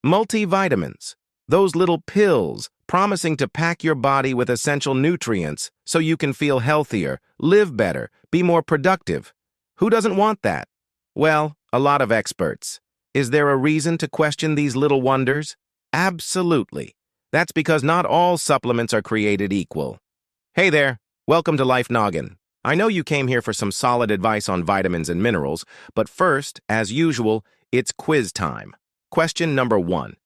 Multivitamins, those little pills promising to pack your body with essential nutrients so you can feel healthier, live better, be more productive. Who doesn't want that? Well, a lot of experts. Is there a reason to question these little wonders? Absolutely. That's because not all supplements are created equal. Hey there, welcome to Life Noggin. I know you came here for some solid advice on vitamins and minerals, but first, as usual, it's quiz time. Question number 1.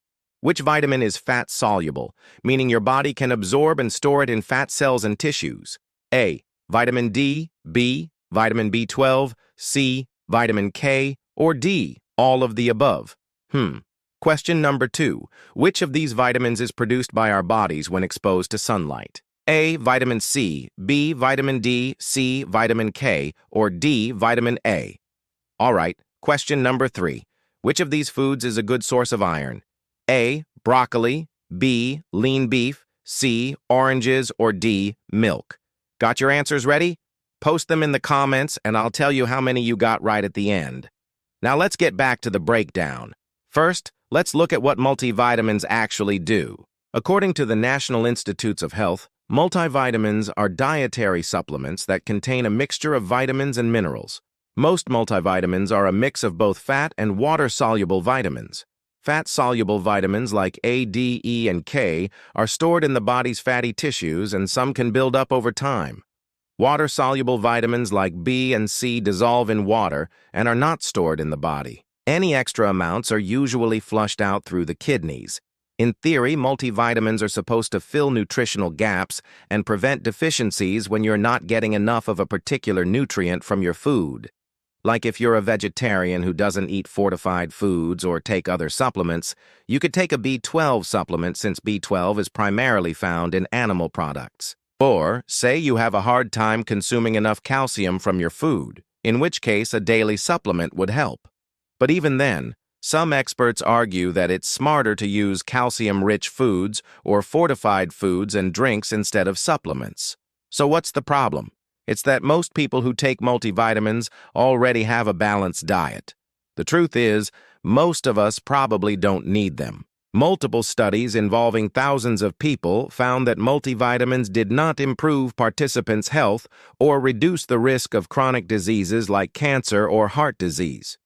Which vitamin is fat-soluble, meaning your body can absorb and store it in fat cells and tissues? A. Vitamin D, B. Vitamin B12, C. Vitamin K, or D. All of the above? Question number 2. Which of these vitamins is produced by our bodies when exposed to sunlight? A. Vitamin C, B. Vitamin D, C. Vitamin K, or D. Vitamin A? All right, question number 3. Which of these foods is a good source of iron? A. Broccoli, B. Lean beef, C. Oranges, or D. Milk? Got your answers ready? Post them in the comments and I'll tell you how many you got right at the end. Now let's get back to the breakdown. First, let's look at what multivitamins actually do. According to the National Institutes of Health, multivitamins are dietary supplements that contain a mixture of vitamins and minerals. Most multivitamins are a mix of both fat and water-soluble vitamins. Fat-soluble vitamins like A, D, E, and K are stored in the body's fatty tissues and some can build up over time. Water-soluble vitamins like B and C dissolve in water and are not stored in the body. Any extra amounts are usually flushed out through the kidneys. In theory, multivitamins are supposed to fill nutritional gaps and prevent deficiencies when you're not getting enough of a particular nutrient from your food. Like if you're a vegetarian who doesn't eat fortified foods or take other supplements, you could take a B12 supplement since B12 is primarily found in animal products. Or, say you have a hard time consuming enough calcium from your food, in which case a daily supplement would help. But even then, some experts argue that it's smarter to use calcium-rich foods or fortified foods and drinks instead of supplements. So what's the problem? It's that most people who take multivitamins already have a balanced diet. The truth is, most of us probably don't need them. Multiple studies involving thousands of people found that multivitamins did not improve participants' health or reduce the risk of chronic diseases like cancer or heart disease.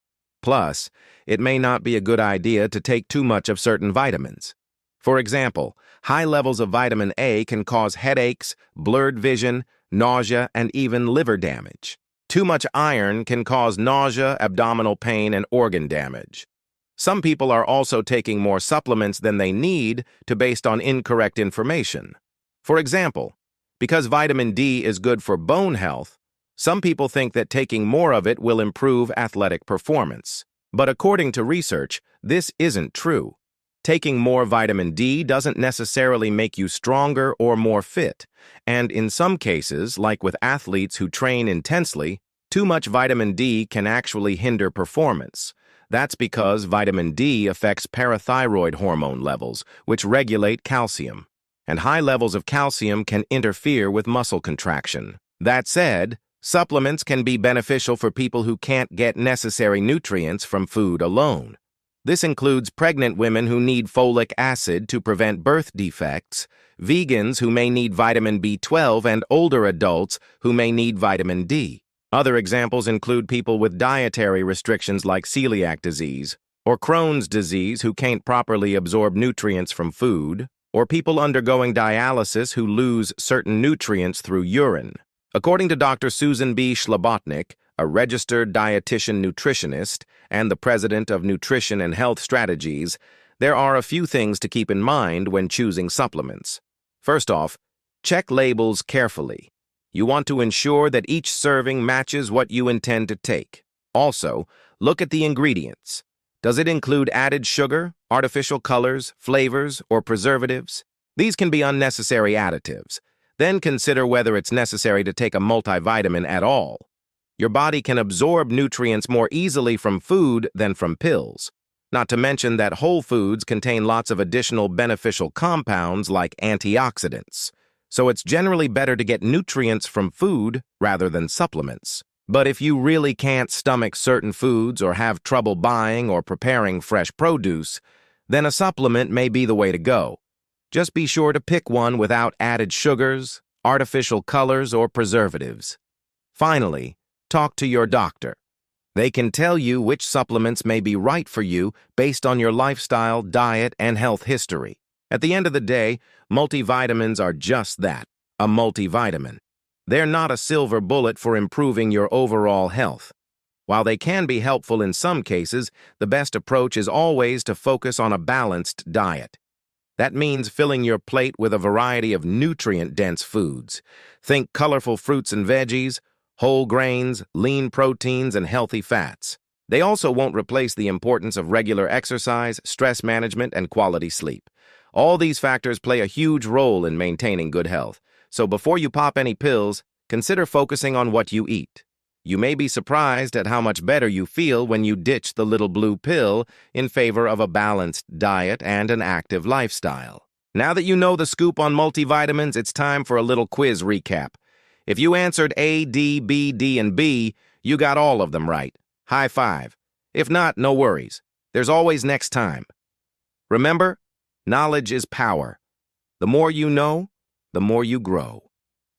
Plus, it may not be a good idea to take too much of certain vitamins. For example, high levels of vitamin A can cause headaches, blurred vision, nausea, and even liver damage. Too much iron can cause nausea, abdominal pain, and organ damage. Some people are also taking more supplements than they need based on incorrect information. For example, because vitamin D is good for bone health, some people think that taking more of it will improve athletic performance. But according to research, this isn't true. Taking more vitamin D doesn't necessarily make you stronger or more fit, and in some cases, like with athletes who train intensely, too much vitamin D can actually hinder performance. That's because vitamin D affects parathyroid hormone levels, which regulate calcium, and high levels of calcium can interfere with muscle contraction. That said, supplements can be beneficial for people who can't get necessary nutrients from food alone. This includes pregnant women who need folic acid to prevent birth defects, vegans who may need vitamin B12, and older adults who may need vitamin D. Other examples include people with dietary restrictions like celiac disease, or Crohn's disease who can't properly absorb nutrients from food, or people undergoing dialysis who lose certain nutrients through urine. According to Dr. Susan B. Schlabotnik, a registered dietitian nutritionist and the president of Nutrition and Health Strategies, there are a few things to keep in mind when choosing supplements. First off, check labels carefully. You want to ensure that each serving matches what you intend to take. Also, look at the ingredients. Does it include added sugar, artificial colors, flavors, or preservatives? These can be unnecessary additives. Then consider whether it's necessary to take a multivitamin at all. Your body can absorb nutrients more easily from food than from pills. Not to mention that whole foods contain lots of additional beneficial compounds like antioxidants. So it's generally better to get nutrients from food rather than supplements. But if you really can't stomach certain foods or have trouble buying or preparing fresh produce, then a supplement may be the way to go. Just be sure to pick one without added sugars, artificial colors, or preservatives. Finally, talk to your doctor. They can tell you which supplements may be right for you based on your lifestyle, diet, and health history. At the end of the day, multivitamins are just that, a multivitamin. They're not a silver bullet for improving your overall health. While they can be helpful in some cases, the best approach is always to focus on a balanced diet. That means filling your plate with a variety of nutrient-dense foods. Think colorful fruits and veggies, whole grains, lean proteins, and healthy fats. They also won't replace the importance of regular exercise, stress management, and quality sleep. All these factors play a huge role in maintaining good health. So before you pop any pills, consider focusing on what you eat. You may be surprised at how much better you feel when you ditch the little blue pill in favor of a balanced diet and an active lifestyle. Now that you know the scoop on multivitamins, it's time for a little quiz recap. If you answered A, D, B, D, and B, you got all of them right. High five. If not, no worries. There's always next time. Remember, knowledge is power. The more you know, the more you grow.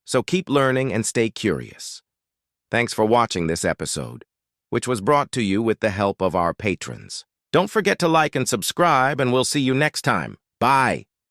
So keep learning and stay curious. Thanks for watching this episode, which was brought to you with the help of our patrons. Don't forget to like and subscribe, and we'll see you next time. Bye.